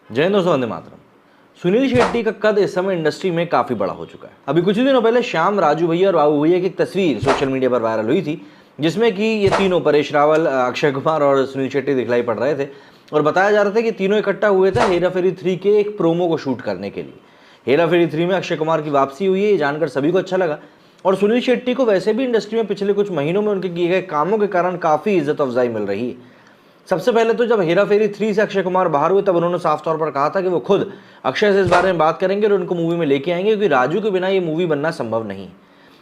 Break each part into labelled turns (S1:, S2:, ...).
S1: जय हिंद दोस्तों, वंदे मातरम। सुनील शेट्टी का कद इस समय इंडस्ट्री में काफी बड़ा हो चुका है। अभी कुछ ही दिनों पहले श्याम, राजू भैया और बाबू भैया की एक तस्वीर सोशल मीडिया पर वायरल हुई थी, जिसमें कि ये तीनों परेश रावल, अक्षय कुमार और सुनील शेट्टी दिखलाई पड़ रहे थे और बताया जा रहा था कि तीनों इकट्ठा हुए थे हेरा फेरी 3 के एक प्रोमो को शूट करने के लिए। हेरा फेरी 3 में अक्षय कुमार की वापसी हुई है, ये जानकर सभी को अच्छा लगा और सुनील शेट्टी को वैसे भी इंडस्ट्री में पिछले कुछ महीनों में उनके किए गए कामों के कारण काफी इज्जत अफजाई मिल रही है। सबसे पहले तो जब हेरा फेरी 3 से अक्षय कुमार बाहर हुए, तब उन्होंने साफ तौर पर कहा था कि वो खुद अक्षय से इस बारे में बात करेंगे और उनको मूवी में लेके आएंगे, क्योंकि राजू के बिना ये मूवी बनना संभव नहीं है।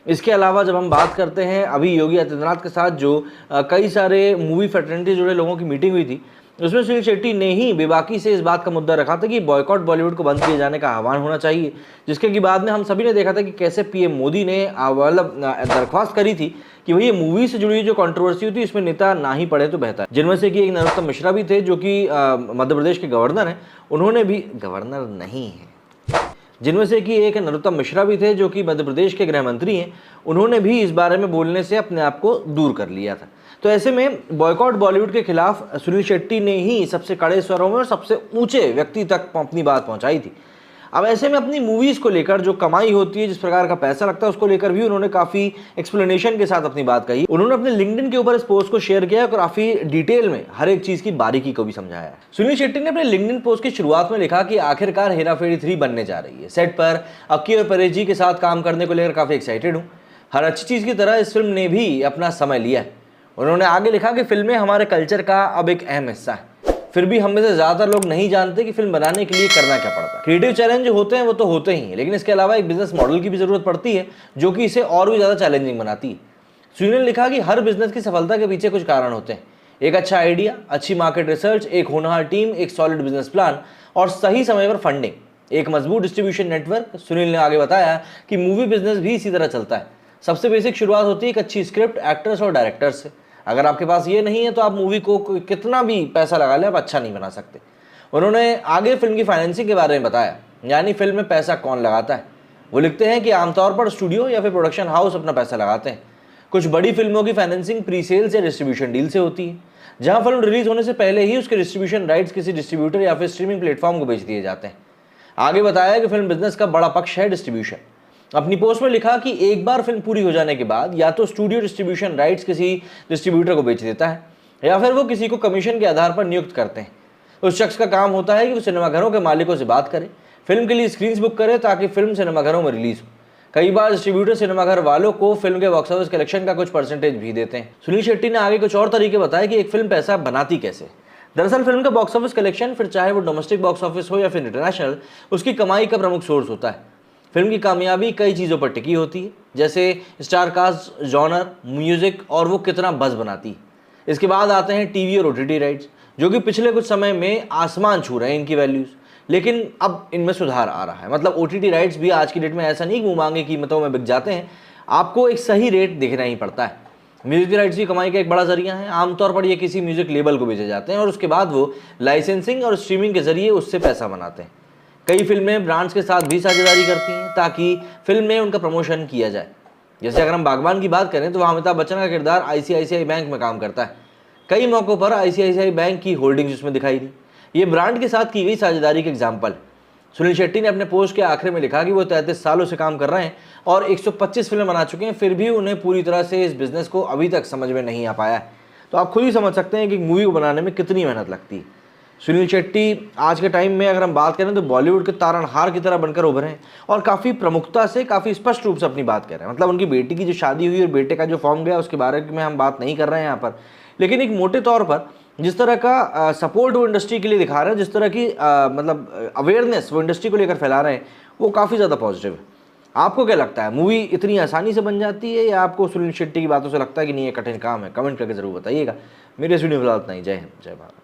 S1: इसके अलावा जब हम बात करते हैं अभी योगी आदित्यनाथ के साथ जो कई सारे मूवी फ्रेटर्निटी जुड़े लोगों की मीटिंग हुई थी, उसमें सुनील शेट्टी ने ही बेबाकी से इस बात का मुद्दा रखा था कि बॉयकॉट बॉलीवुड को बंद किए जाने का आह्वान होना चाहिए, जिसके कि बाद में हम सभी ने देखा था कि कैसे पीएम मोदी ने दरख्वास्त करी थी कि भाई ये मूवी से जुड़ी जो कंट्रोवर्सी हुई थी इसमें नेता ना ही पड़े तो बेहतर। जिनमें से कि एक नरोत्तम मिश्रा भी थे, जो कि मध्य प्रदेश के गवर्नर हैं, उन्होंने भी गवर्नर नहीं है जिनमें से कि एक नरोत्तम मिश्रा भी थे, जो कि मध्य प्रदेश के गृह मंत्री हैं, उन्होंने भी इस बारे में बोलने से अपने आप को दूर कर लिया था। तो ऐसे में बॉयकॉट बॉलीवुड के खिलाफ सुनील शेट्टी ने ही सबसे कड़े स्वरों में और सबसे ऊंचे व्यक्ति तक अपनी बात पहुंचाई थी। अब ऐसे में अपनी मूवीज को लेकर जो कमाई होती है, जिस प्रकार का पैसा लगता है, उसको लेकर भी उन्होंने काफी एक्सप्लेनेशन के साथ अपनी बात कही। उन्होंने अपने लिंक्डइन के ऊपर इस पोस्ट को शेयर किया और काफी डिटेल में हर एक चीज की बारीकी को भी समझाया है। सुनील शेट्टी ने अपने लिंक्डइन पोस्ट की शुरुआत में लिखा कि आखिरकार हेरा फेरी 3 बनने जा रही है। सेट पर अक्की और परेश जी के साथ काम करने को लेकर काफी एक्साइटेड हूँ। हर अच्छी चीज की तरह इस फिल्म ने भी अपना समय लिया है। उन्होंने आगे लिखा कि फिल्में हमारे कल्चर का अब एक अहम हिस्सा है, फिर भी हम में से ज्यादातर लोग नहीं जानते कि फिल्म बनाने के लिए करना क्या पड़ता है। क्रिएटिव चैलेंज होते हैं वो तो होते ही हैं, लेकिन इसके अलावा एक बिजनेस मॉडल की भी जरूरत पड़ती है, जो कि इसे और भी ज्यादा चैलेंजिंग बनाती है। सुनील ने लिखा कि हर बिजनेस की सफलता के पीछे कुछ कारण होते हैं। एक अच्छा आइडिया, अच्छी मार्केट रिसर्च, एक होनहार टीम, एक सॉलिड बिजनेस प्लान और सही समय पर फंडिंग, एक मजबूत डिस्ट्रीब्यूशन नेटवर्क। सुनील ने आगे बताया कि मूवी बिजनेस भी इसी तरह चलता है। सबसे बेसिक शुरुआत होती है एक अच्छी स्क्रिप्ट, एक्टर्स और डायरेक्टर्स से। अगर आपके पास ये नहीं है तो आप मूवी को कितना भी पैसा लगा ले, आप अच्छा नहीं बना सकते। उन्होंने आगे फिल्म की फाइनेंसिंग के बारे में बताया, यानी फिल्म में पैसा कौन लगाता है। वो लिखते हैं कि आमतौर पर स्टूडियो या फिर प्रोडक्शन हाउस अपना पैसा लगाते हैं। कुछ बड़ी फिल्मों की फाइनेंसिंग प्री सेल्स या डिस्ट्रीब्यूशन डील से होती है, जहां फिल्म रिलीज होने से पहले ही उसके डिस्ट्रीब्यूशन राइट्स किसी डिस्ट्रीब्यूटर या फिर स्ट्रीमिंग प्लेटफॉर्म को बेच दिए जाते हैं। आगे बताया कि फिल्म बिजनेस का बड़ा पक्ष है डिस्ट्रीब्यूशन। अपनी पोस्ट में लिखा कि एक बार फिल्म पूरी हो जाने के बाद या तो स्टूडियो डिस्ट्रीब्यूशन राइट्स किसी डिस्ट्रीब्यूटर को बेच देता है या फिर वो किसी को कमीशन के आधार पर नियुक्त करते हैं। उस शख्स का काम होता है कि वो सिनेमाघरों के मालिकों से बात करे, फिल्म के लिए स्क्रीन्स बुक करे ताकि फिल्म सिनेमाघरों में रिलीज हो। कई बार डिस्ट्रीब्यूटर सिनेमाघर वालों को फिल्म के बॉक्स ऑफिस कलेक्शन का कुछ परसेंटेज भी देते हैं। सुनील शेट्टी ने आगे कुछ और तरीके बताए कि एक फिल्म पैसा बनाती कैसे। दरअसल फिल्म का बॉक्स ऑफिस कलेक्शन, फिर चाहे वो डोमेस्टिक बॉक्स ऑफिस हो या फिर इंटरनेशनल, उसकी कमाई का प्रमुख सोर्स होता है। फिल्म की कामयाबी कई चीज़ों पर टिकी होती है, जैसे स्टार कास्ट, जॉनर, म्यूजिक और वो कितना बज़ बनाती है। इसके बाद आते हैं टीवी और ओटीटी राइट्स, जो कि पिछले कुछ समय में आसमान छू रहे हैं इनकी वैल्यूज़, लेकिन अब इनमें सुधार आ रहा है। मतलब ओटीटी राइट्स भी आज की डेट में ऐसा नहीं मुँह मांगे कीमतों में बिक जाते हैं, आपको एक सही रेट देखना ही पड़ता है। म्यूजिक राइट्स की कमाई का एक बड़ा जरिया है। आमतौर पर ये किसी म्यूजिक लेबल को बेचे जाते हैं और उसके बाद वो लाइसेंसिंग और स्ट्रीमिंग के जरिए उससे पैसा बनाते हैं। कई फिल्में ब्रांड्स के साथ भी साझेदारी करती हैं ताकि फिल्म में उनका प्रमोशन किया जाए। जैसे अगर हम बागबान की बात करें तो वहाँ अमिताभ बच्चन का किरदार आईसीआईसीआई बैंक में काम करता है। कई मौक़ों पर आईसीआईसीआई बैंक की होल्डिंग्स उसमें दिखाई दी। ये ब्रांड के साथ की गई साझेदारी के एग्जाम्पल। सुनील शेट्टी ने अपने पोस्ट के आखिर में लिखा कि वो 33 सालों से काम कर रहे हैं और 125 फिल्में बना चुके हैं, फिर भी उन्हें पूरी तरह से इस बिज़नेस को अभी तक समझ में नहीं आ पाया है। तो आप खुद ही समझ सकते हैं कि मूवी को बनाने में कितनी मेहनत लगती है। सुनील शेट्टी आज के टाइम में अगर हम बात करें तो बॉलीवुड के तारणहार की तरह बनकर उभरे हैं और काफ़ी प्रमुखता से, काफ़ी स्पष्ट रूप से अपनी बात कर रहे हैं। मतलब उनकी बेटी की जो शादी हुई और बेटे का जो फॉर्म गया, उसके बारे में हम बात नहीं कर रहे हैं यहाँ पर, लेकिन एक मोटे तौर पर जिस तरह का सपोर्ट वो इंडस्ट्री के लिए दिखा रहे हैं, जिस तरह की मतलब अवेयरनेस वो इंडस्ट्री को लेकर फैला रहे हैं, वो काफ़ी ज़्यादा पॉजिटिव है। आपको क्या लगता है, मूवी इतनी आसानी से बन जाती है या आपको सुनील शेट्टी की बातों से लगता है कि नहीं ये कठिन काम है? कमेंट करके ज़रूर बताइएगा। मेरे इस वीडियो में फिलहाल इतना ही। जय हिंद, जय भारत।